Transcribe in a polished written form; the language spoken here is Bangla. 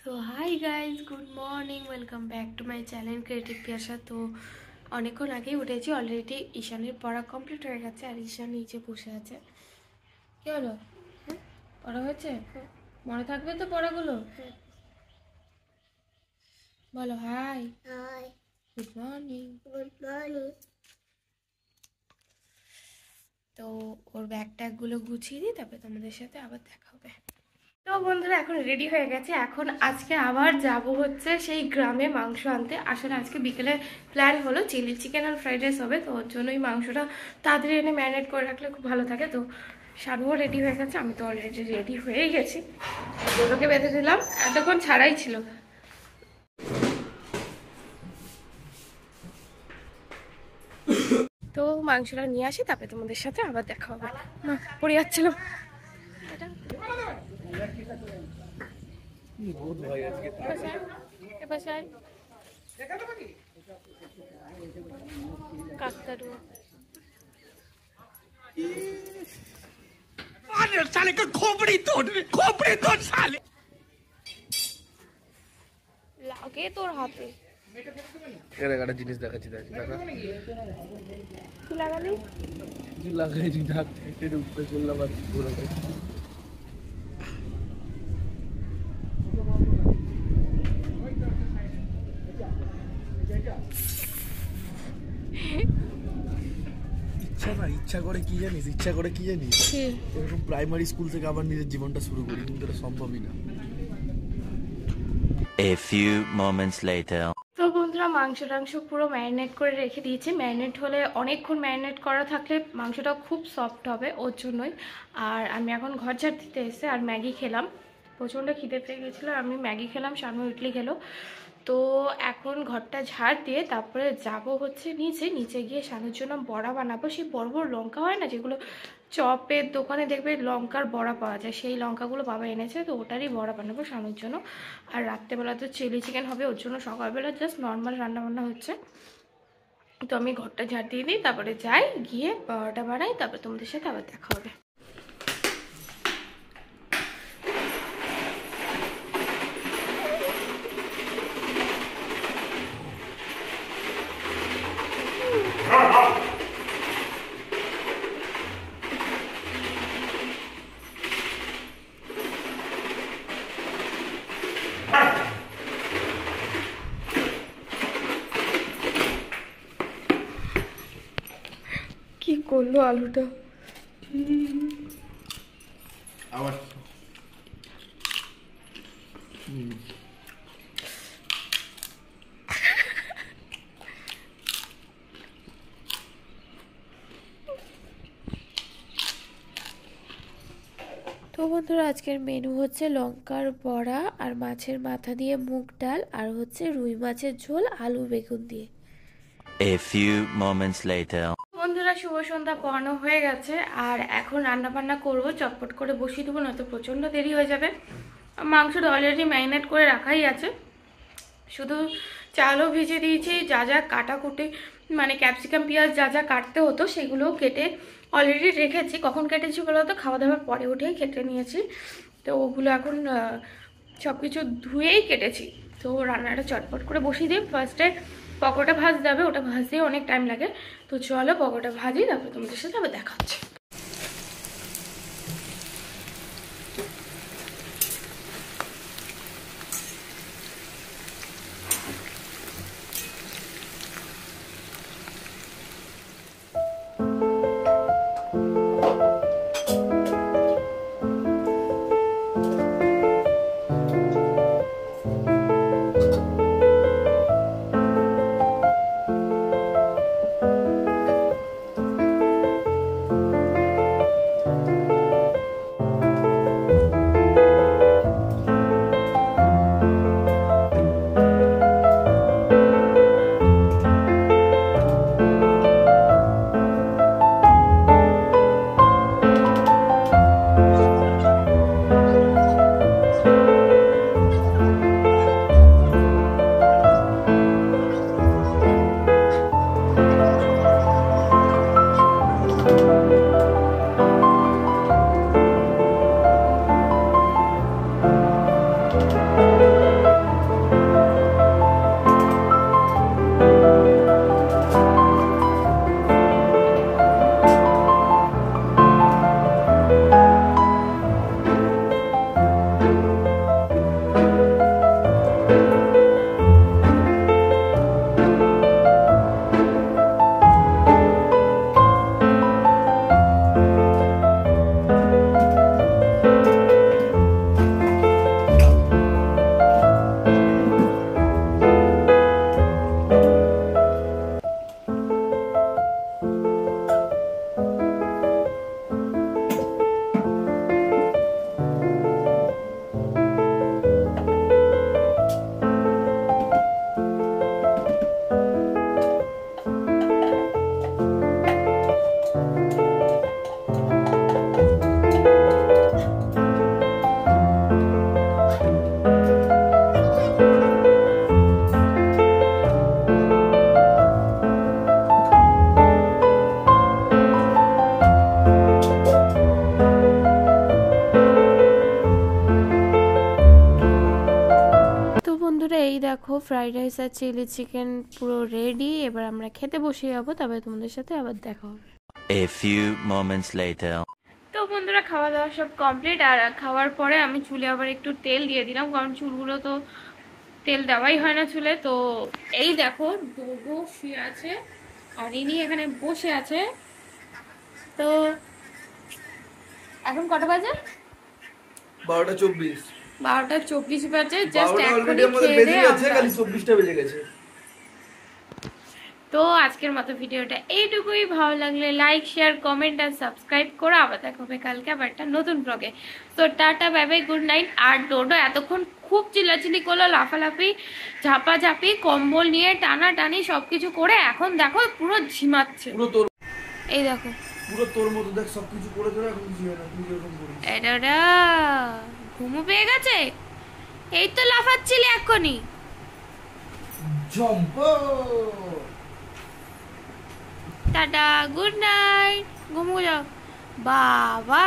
So hi guys, good morning, welcome back to my channel creative Piyasa. তো অনেকক্ষণ আগেই উঠেছি, অলরেডি ঈশানের পড়া কমপ্লিট হয়ে গেছে আর ঈশান নিচে বসে আছে। কি হলো? পড়া হয়েছে? মনে থাকবে তো পড়াগুলো? বলো hi. Hi, good morning. Good morning. তো ওর ব্যাগ ট্যাগগুলো গুছিয়ে দিই, তারপরে তোমাদের সাথে আবার দেখা হবে। তো বন্ধুরা, এখন রেডি হয়ে গেছে। এখন আজকে আবার যাব হচ্ছে সেই গ্রামে মাংস আনতে। আসলে আজকে বিকেলে প্ল্যান হলো চিলি চিকেন আর ফ্রাইড রাইস হবে, তো ওর জন্যই মাংসটা তাড়াতাড়ি এনে ম্যারিনেট করে রাখলে খুব ভালো থাকে। তো শানুও রেডি হয়ে গেছে, আমি তো অলরেডি রেডি হয়েই গেছি। দুটোকে বেঁধে দিলাম, এতক্ষণ ছাড়াই ছিল। তো মাংসটা নিয়ে আসি, তারপরে তোমাদের সাথে আবার দেখা হবে। পড়ে যাচ্ছিল। কাকতারু साले का खोपड़ी तोड़ साले লাগে তোর হাতে। একটা জিনিস দেখাচ্ছি, দেখা কি লাগালি? কি লাগাইছি ঢাক থেকে উপরে করলাম আর পুরো ইচ্ছা করে কি জানিস এরকম প্রাইমারি স্কুল থেকে আবার নিজের জীবনটা শুরু করি, কিন্তু এটা সম্ভবই না। A few moments later. তো বন্ধুরা, মাংস পুরো ম্যারিনেট করে রেখে দিয়েছি। ম্যারিনেট হলে অনেকক্ষণ ম্যারিনেট করা থাকলে মাংসটা খুব সফট হবে, ওর জন্যই। আর আমি এখন ঘর ঝাড় দিতে এসে আর ম্যাগি খেলাম, প্রচণ্ড খিদে পেয়ে গেছিলো। আমি ম্যাগি খেলাম, শানু ইডলি খেলো। তো এখন ঘরটা ঝাড় দিয়ে তারপরে যাব হচ্ছে নিচে গিয়ে শানুর জন্য বড়া বানাবো। সেই বড় বড় লঙ্কা হয় না, যেগুলো চপের দোকানে দেখবে লঙ্কার বড়া পাওয়া যায়, সেই লঙ্কাগুলো বাবা এনেছে, তো ওটারই বড়া বানাবো শানুর জন্য। আর রাত্রেবেলা তো চিলি চিকেন হবে, ওর জন্য সকালবেলা জাস্ট নর্মাল রান্নাবান্না হচ্ছে। তো আমি ঘরটা ঝাড় দিয়ে দিই, তারপরে যাই, গিয়ে বড়াটা বানাই, তারপরে তোমাদের সাথে আবার দেখা হবে। কি করলো আলুটা? আবার তো বন্ধুরা, আজকের মেনু হচ্ছে লঙ্কার বড়া আর মাছের মাথা দিয়ে মুগ ডাল, আর হচ্ছে রুই মাছের ঝোল আলু বেগুন দিয়ে। A few moments later. বন্ধুরা, শুভ সন্ধ্যা পড়ানো হয়ে গেছে, আর এখন রান্না বান্না করবো। চটপট করে বসিয়ে দেবো, নয়তো প্রচণ্ড দেরি হয়ে যাবে। মাংসটা অলরেডি ম্যারিনেট করে রাখাই আছে, শুধু চালও ভিজে দিয়েছি। যা যা কাটাকুটি মানে ক্যাপসিকাম পেঁয়াজ যা যা কাটতে হতো সেগুলোও কেটে অলরেডি রেখেছি। কখন কেটেছি বলো তো? খাওয়া দাওয়ার পরে উঠেই কেটে নিয়েছি। তো ওগুলো এখন সব কিছু ধুয়েই কেটেছি। তো রান্নাটা চটপট করে বসিয়ে দিই। ফার্স্টে পকোড়া ভাজতে হবে, ওটা ভাজতেই অনেক টাইম লাগে। তো চলো পকোড়া ভাজি, তারপরে তোমাদের সাথে আবার দেখা হচ্ছে। এই দেখো ফ্রাইড রাইস আর চিলি চিকেন পুরো রেডি, এবার আমরা খেতে বসে যাবো, তবে তোমাদের সাথে আবার দেখা হবে। A few moments later. তো বন্ধুরা খাওয়া দাওয়া সব কমপ্লিট, আর খাওয়ার পরে আমি চুলে আবার একটু তেল দিয়ে দিলাম, কারণ চুলগুলো তো তেল দেওয়াই হয় না চুলে। তো এই দেখো ডোডো শুয়ে আছে আর ইনি এখানে বসে আছে। তো এখন কটা বাজে? 12:24। 12:24 বাজে, জাস্ট অলরেডি আমাদের বেজে গেছে, খালি 24টা বেজে গেছে। তো আজকের মতো ভিডিওটা এইটুকুই। ভালো লাগলে লাইক শেয়ার কমেন্ট আর সাবস্ক্রাইব করো। আবার দেখা হবে কালকে আবার একটা নতুন ব্লগে। তো tata bye bye, good night. আর ডোডো এতক্ষণ খুব চিল্লাচিল্লি করলো, লাফালাফি ঝাপাঝাপি কম্বল নিয়ে টানাটানি সবকিছু করে এখন দেখো পুরো ঝিমাচ্ছে। পুরো তোর, এই দেখো পুরো তোর মতো দেখ সবকিছু করে করে এখন কিছু হয় না, তুই এরকম করিস। এটা ঘুমো পেয়ে গেছে, এই তো লাফাচ্ছিলি এক্ষুনি। জম্পো। টাটা গুড নাইট, ঘুমো যাও বাবা।